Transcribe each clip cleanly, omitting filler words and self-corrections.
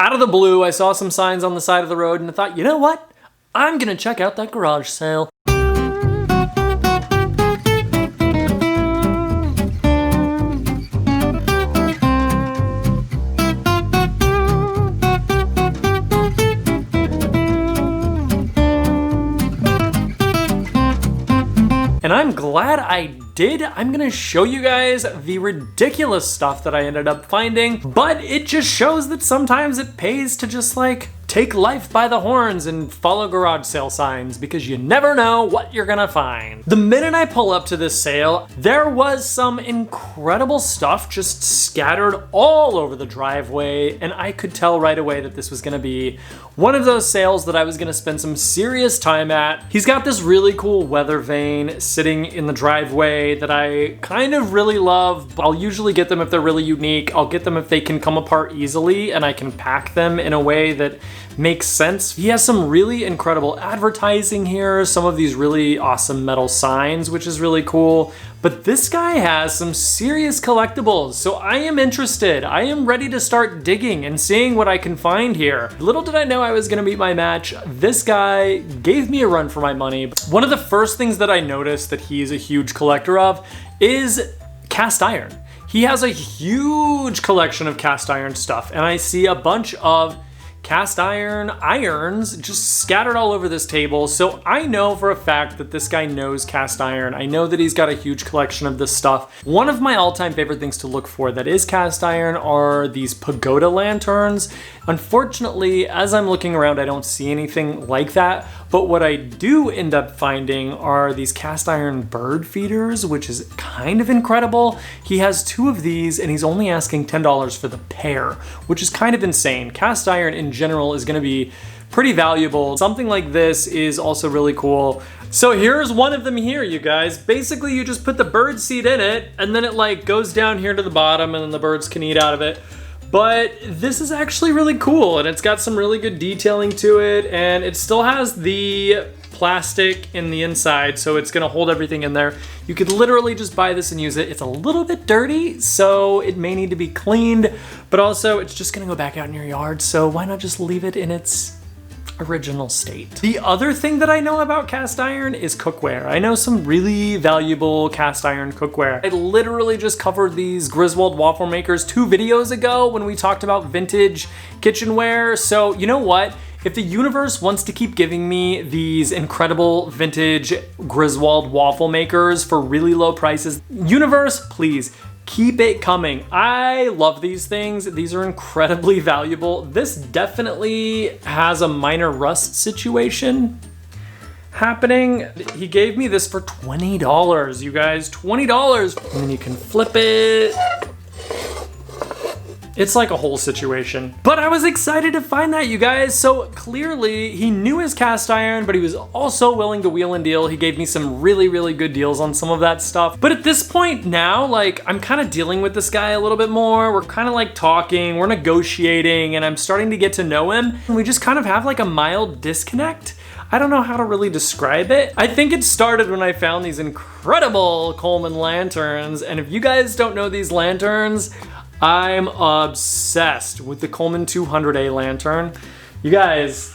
Out of the blue, I saw some signs on the side of the road and I thought, you know what? I'm gonna check out that garage sale. And I'm glad I did. I'm gonna show you guys the ridiculous stuff that I ended up finding, but it just shows that sometimes it pays to just like take life by the horns and follow garage sale signs, because you never know what you're gonna find. The minute I pull up to this sale, there was some incredible stuff just scattered all over the driveway, and I could tell right away that this was gonna be one of those sales that I was gonna spend some serious time at. He's got this really cool weather vane sitting in the driveway that I kind of really love. I'll usually get them if they're really unique. I'll get them if they can come apart easily and I can pack them in a way that makes sense. He has some really incredible advertising here, some of these really awesome metal signs, which is really cool. But this guy has some serious collectibles, so I am interested. I am ready to start digging and seeing what I can find here. Little did I know I was gonna meet my match. This guy gave me a run for my money. One of the first things that I noticed that he's a huge collector of is cast iron. He has a huge collection of cast iron stuff, and I see a bunch of cast iron irons just scattered all over this table. So I know for a fact that this guy knows cast iron. I know that he's got a huge collection of this stuff. One of my all-time favorite things to look for that is cast iron are these pagoda lanterns. Unfortunately, as I'm looking around, I don't see anything like that. But what I do end up finding are these cast iron bird feeders, which is kind of incredible. He has 2 of these and he's only asking $10 for the pair, which is kind of insane. Cast iron in general is gonna be pretty valuable. Something like this is also really cool. So here's one of them here, you guys. Basically, you just put the bird seed in it and then it like goes down here to the bottom and then the birds can eat out of it. But this is actually really cool and it's got some really good detailing to it, and it still has the plastic in the inside, so it's gonna hold everything in there. You could literally just buy this and use it. It's a little bit dirty, so it may need to be cleaned, but also it's just gonna go back out in your yard, so why not just leave it in its original state. The other thing that I know about cast iron is cookware. I know some really valuable cast iron cookware. I literally just covered these Griswold waffle makers 2 videos ago when we talked about vintage kitchenware. So you know what? If the universe wants to keep giving me these incredible vintage Griswold waffle makers for really low prices, universe, please, keep it coming. I love these things. These are incredibly valuable. This definitely has a minor rust situation happening. He gave me this for $20, you guys, $20. And then you can flip it. It's like a whole situation. But I was excited to find that, you guys. So clearly he knew his cast iron, but he was also willing to wheel and deal. He gave me some really, really good deals on some of that stuff. But at this point now, like, I'm kind of dealing with this guy a little bit more. We're kind of like talking, we're negotiating, and I'm starting to get to know him. And we just kind of have like a mild disconnect. I don't know how to really describe it. I think it started when I found these incredible Coleman lanterns. And if you guys don't know these lanterns, I'm obsessed with the Coleman 200A lantern. You guys,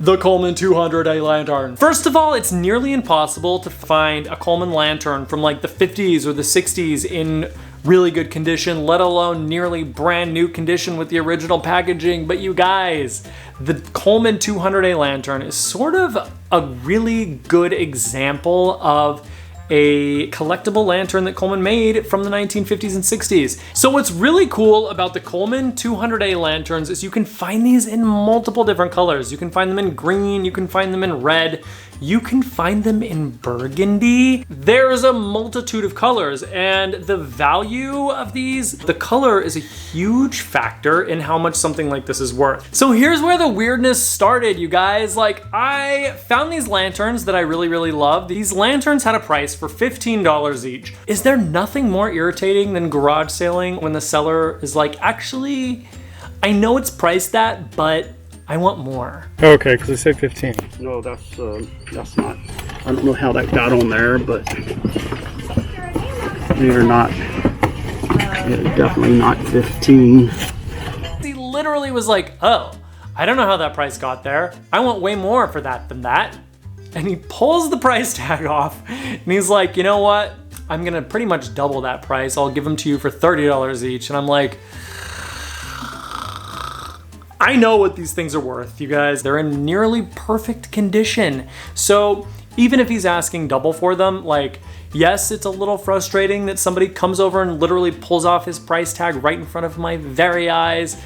the Coleman 200A lantern. First of all, it's nearly impossible to find a Coleman lantern from like the 50s or the 60s in really good condition, let alone nearly brand new condition with the original packaging. But you guys, the Coleman 200A lantern is sort of a really good example of a collectible lantern that Coleman made from the 1950s and 60s. So what's really cool about the Coleman 200A lanterns is you can find these in multiple different colors. You can find them in green, you can find them in red, you can find them in burgundy. There's a multitude of colors, and the value of these, the color is a huge factor in how much something like this is worth. So here's where the weirdness started, you guys. Like, I found these lanterns that I really, really love. These lanterns had a price for $15 each. Is there nothing more irritating than garage selling when the seller is like, actually, I know it's priced that, but I want more. Okay, because I said 15. No, that's not. I don't know how that got on there, but they're not. Definitely not 15. literally was like, oh, I don't know how that price got there. I want way more for that than that. And he pulls the price tag off and he's like, you know what? I'm gonna pretty much double that price. I'll give them to you for $30 each. And I'm like, I know what these things are worth, you guys. They're in nearly perfect condition. So even if he's asking double for them, like, yes, it's a little frustrating that somebody comes over and literally pulls off his price tag right in front of my very eyes.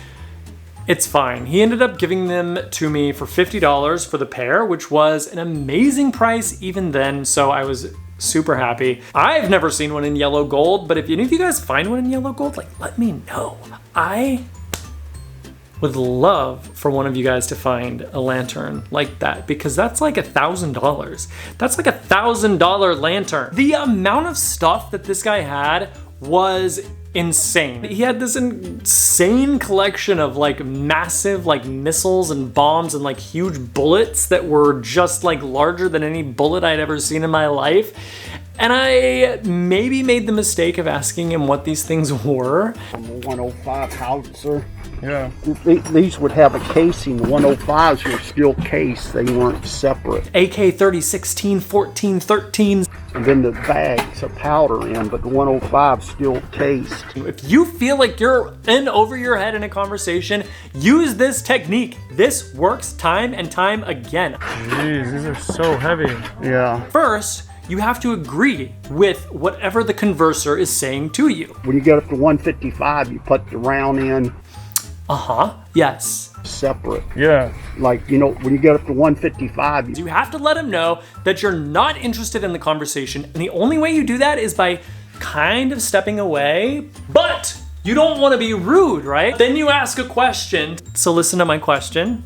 It's fine. He ended up giving them to me for $50 for the pair, which was an amazing price even then, so I was super happy. I've never seen one in yellow gold, but if any of you guys find one in yellow gold, like, let me know. I would love for one of you guys to find a lantern like that, because that's like $1,000. That's like $1,000 lantern. The amount of stuff that this guy had was insane. He had this insane collection of like massive like missiles and bombs and like huge bullets that were just like larger than any bullet I'd ever seen in my life. And I maybe made the mistake of asking him what these things were. 105 howitzer. Yeah. These would have a casing. The 105s were still cased. They weren't separate. AK-30, 16, 14, 13. And then the bags of powder in, but the 105 still cased. If you feel like you're in over your head in a conversation, use this technique. This works time and time again. Jeez, these are so heavy. Yeah. First, you have to agree with whatever the converser is saying to you. When you get up to 155, you put the round in. Yes. Separate. Yeah. Like, you know, when you get up to 155, You have to let him know that you're not interested in the conversation, and the only way you do that is by kind of stepping away, but you don't want to be rude, right? Then you ask a question. So listen to my question.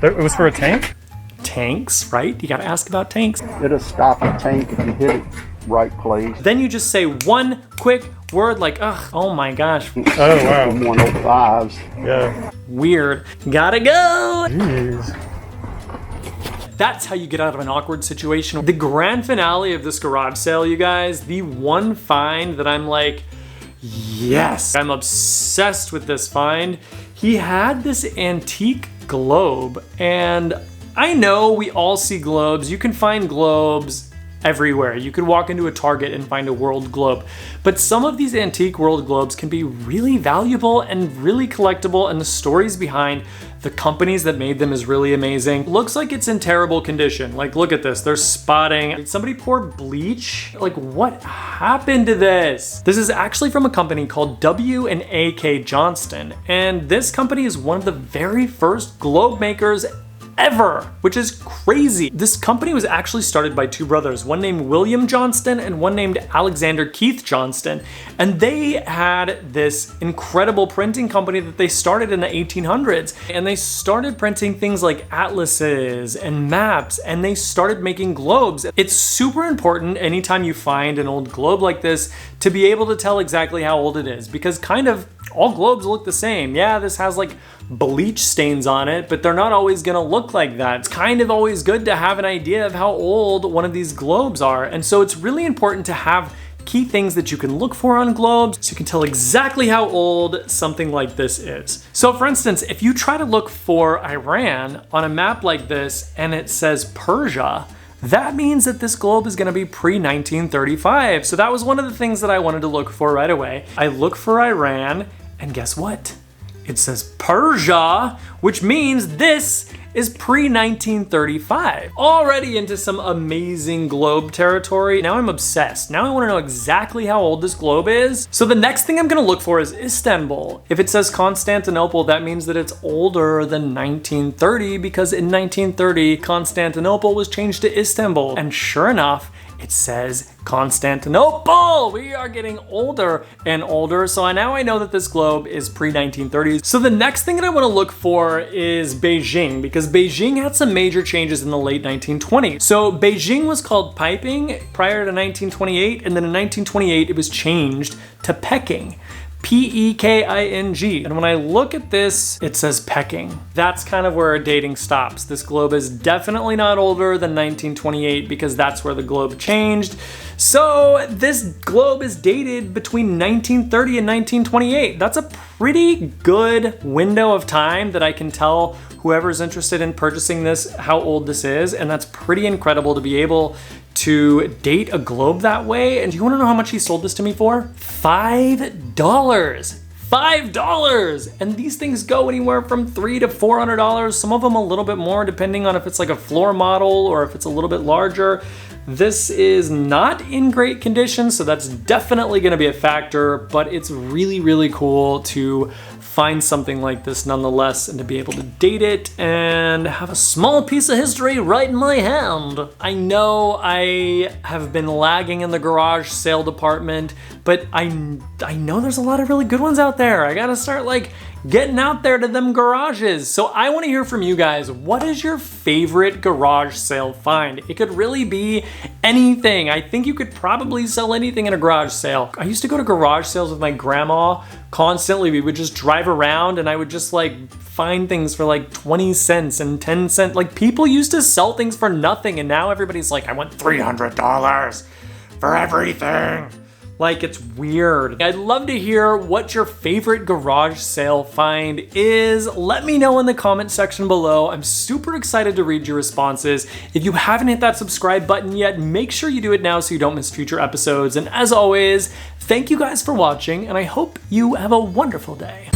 It was for a tank? Tanks, right? You gotta ask about tanks. it'll stop the tank if you hit it right place. Then you just say one quick word like, ugh, oh my gosh, Oh, wow. 105s. Yeah. weird, gotta go. Jeez. That's how you get out of an awkward situation. The grand finale of this garage sale, you guys, the one find that I'm like, yes, I'm obsessed with this find. He had this antique globe, and I know we all see globes. You can find globes everywhere. You could walk into a Target and find a world globe. But some of these antique world globes can be really valuable and really collectible, and the stories behind the companies that made them is really amazing. Looks like it's in terrible condition. Like, look at this, there's spotting. Did somebody pour bleach? Like, what happened to this? This is actually from a company called W&AK Johnston, and this company is one of the very first globe makers ever, which is crazy. This company was actually started by two brothers, one named William Johnston and one named Alexander Keith Johnston. And they had this incredible printing company that they started in the 1800s. And they started printing things like atlases and maps, and they started making globes. It's super important anytime you find an old globe like this to be able to tell exactly how old it is, because kind of all globes look the same. Yeah, this has like bleach stains on it, but they're not always gonna look like that. It's kind of always good to have an idea of how old one of these globes are. And so it's really important to have key things that you can look for on globes so you can tell exactly how old something like this is. So for instance, if you try to look for Iran on a map like this and it says Persia, that means that this globe is gonna be pre-1935. So that was one of the things that I wanted to look for right away. I look for Iran, and guess what? It says Persia, which means this is pre-1935. Already into some amazing globe territory. Now I'm obsessed. Now I want to know exactly how old this globe is. So the next thing I'm going to look for is Istanbul. If it says Constantinople, that means that it's older than 1930, because in 1930, Constantinople was changed to Istanbul. And sure enough, it says Constantinople. We are getting older and older. So now I know that this globe is pre-1930s. So the next thing that I want to look for is Beijing, because Beijing had some major changes in the late 1920s. So Beijing was called piping prior to 1928, and then in 1928 it was changed to Peking. P-E-K-I-N-G. And when I look at this, it says Peking. That's kind of where our dating stops. This globe is definitely not older than 1928, because that's where the globe changed. So this globe is dated between 1930 and 1928. That's a pretty good window of time that I can tell whoever's interested in purchasing this how old this is, and that's pretty incredible to be able to date a globe that way. And do you want to know how much he sold this to me for? $5. $5! And these things go anywhere from $300 to $400. Some of them a little bit more depending on if it's like a floor model or if it's a little bit larger. This is not in great condition, so that's definitely gonna be a factor, but it's really, really cool to find something like this nonetheless and to be able to date it and have a small piece of history right in my hand. I know I have been lagging in the garage sale department, but I know there's a lot of really good ones out there. I gotta start like getting out there to them garages. So I wanna hear from you guys. What is your favorite garage sale find? It could really be anything. I think you could probably sell anything in a garage sale. I used to go to garage sales with my grandma constantly. We would just drive around and I would just like find things for like 20 cents and 10 cents. Like people used to sell things for nothing and now everybody's like, I want $300 for everything. Like, it's weird. I'd love to hear what your favorite garage sale find is. Let me know in the comment section below. I'm super excited to read your responses. If you haven't hit that subscribe button yet, make sure you do it now so you don't miss future episodes. And as always, thank you guys for watching, and I hope you have a wonderful day.